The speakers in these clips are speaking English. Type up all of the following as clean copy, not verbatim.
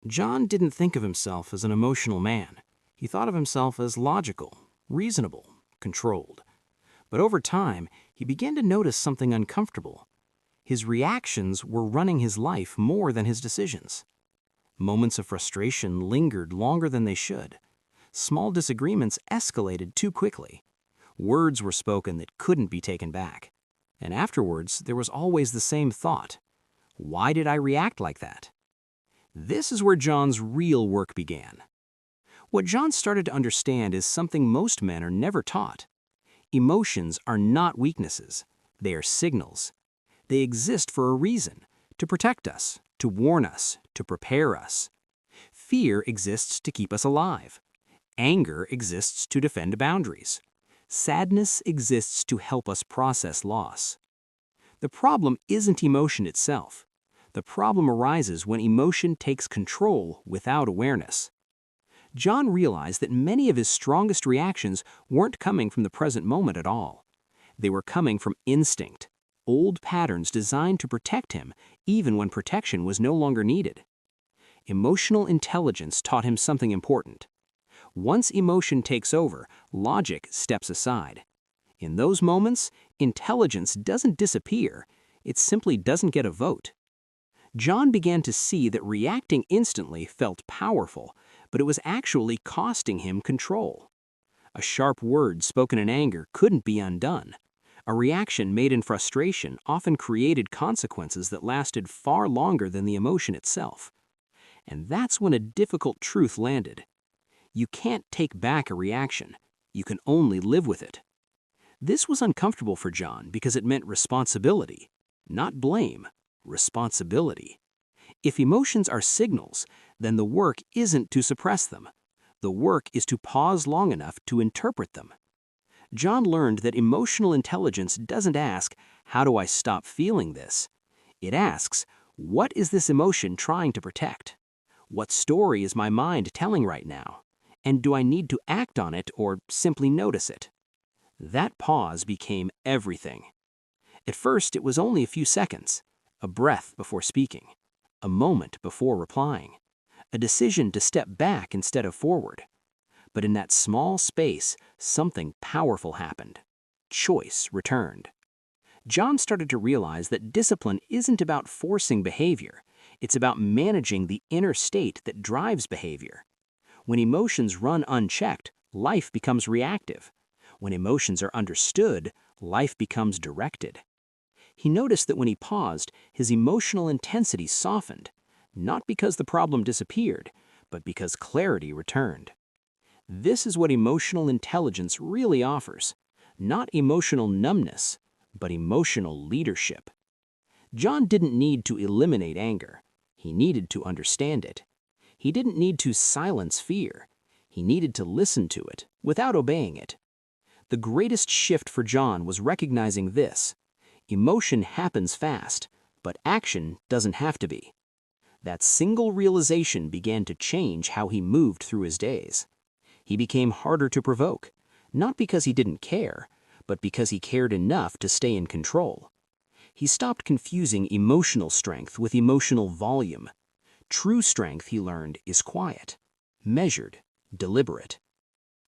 John didn't think of himself as an emotional man. He thought of himself as logical, reasonable, controlled. But over time, he began to notice something uncomfortable. His reactions were running his life more than his decisions. Moments of frustration lingered longer than they should. Small disagreements escalated too quickly. Words were spoken that couldn't be taken back. And afterwards, there was always the same thought. Why did I react like that? This is where John's real work began. What John started to understand is something most men are never taught. Emotions are not weaknesses. They are signals. They exist for a reason, to protect us, to warn us, to prepare us. Fear exists to keep us alive. Anger exists to defend boundaries. Sadness exists to help us process loss. The problem isn't emotion itself. The problem arises when emotion takes control without awareness. John realized that many of his strongest reactions weren't coming from the present moment at all. They were coming from instinct, old patterns designed to protect him even when protection was no longer needed. Emotional intelligence taught him something important. Once emotion takes over, logic steps aside. In those moments, intelligence doesn't disappear, it simply doesn't get a vote. John began to see that reacting instantly felt powerful, but it was actually costing him control. A sharp word spoken in anger couldn't be undone. A reaction made in frustration often created consequences that lasted far longer than the emotion itself. And that's when a difficult truth landed. You can't take back a reaction. You can only live with it. This was uncomfortable for John because it meant responsibility, not blame, responsibility. If emotions are signals, then the work isn't to suppress them. The work is to pause long enough to interpret them. John learned that emotional intelligence doesn't ask, "How do I stop feeling this?" It asks, "What is this emotion trying to protect? What story is my mind telling right now? And do I need to act on it or simply notice it?" That pause became everything. At first, it was only a few seconds, a breath before speaking, a moment before replying, a decision to step back instead of forward. But in that small space, something powerful happened. Choice returned. John started to realize that discipline isn't about forcing behavior. It's about managing the inner state that drives behavior. When emotions run unchecked, life becomes reactive. When emotions are understood, life becomes directed. He noticed that when he paused, his emotional intensity softened, not because the problem disappeared, but because clarity returned. This is what emotional intelligence really offers. Not emotional numbness, but emotional leadership. John didn't need to eliminate anger. He needed to understand it. He didn't need to silence fear. He needed to listen to it without obeying it. The greatest shift for John was recognizing this. Emotion happens fast, but action doesn't have to be. That single realization began to change how he moved through his days. He became harder to provoke, not because he didn't care, but because he cared enough to stay in control. He stopped confusing emotional strength with emotional volume. True strength, he learned, is quiet, measured, deliberate.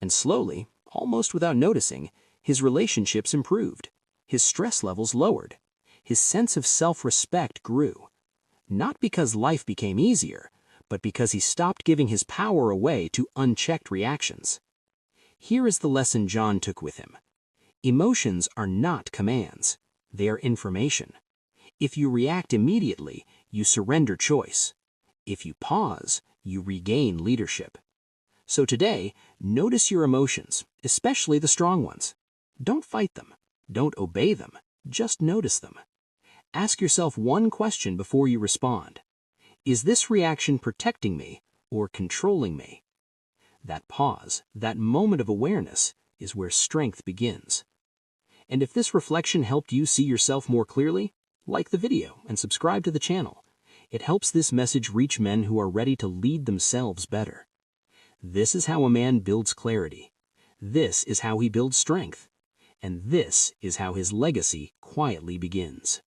And slowly, almost without noticing, his relationships improved. His stress levels lowered. His sense of self-respect grew. Not because life became easier, but because he stopped giving his power away to unchecked reactions. Here is the lesson John took with him. Emotions are not commands. They are information. If you react immediately, you surrender choice. If you pause, you regain leadership. So today, notice your emotions, especially the strong ones. Don't fight them. Don't obey them. Just notice them. Ask yourself one question before you respond. Is this reaction protecting me or controlling me? That pause, that moment of awareness, is where strength begins. And if this reflection helped you see yourself more clearly, like the video and subscribe to the channel. It helps this message reach men who are ready to lead themselves better. This is how a man builds clarity. This is how he builds strength. And this is how his legacy quietly begins.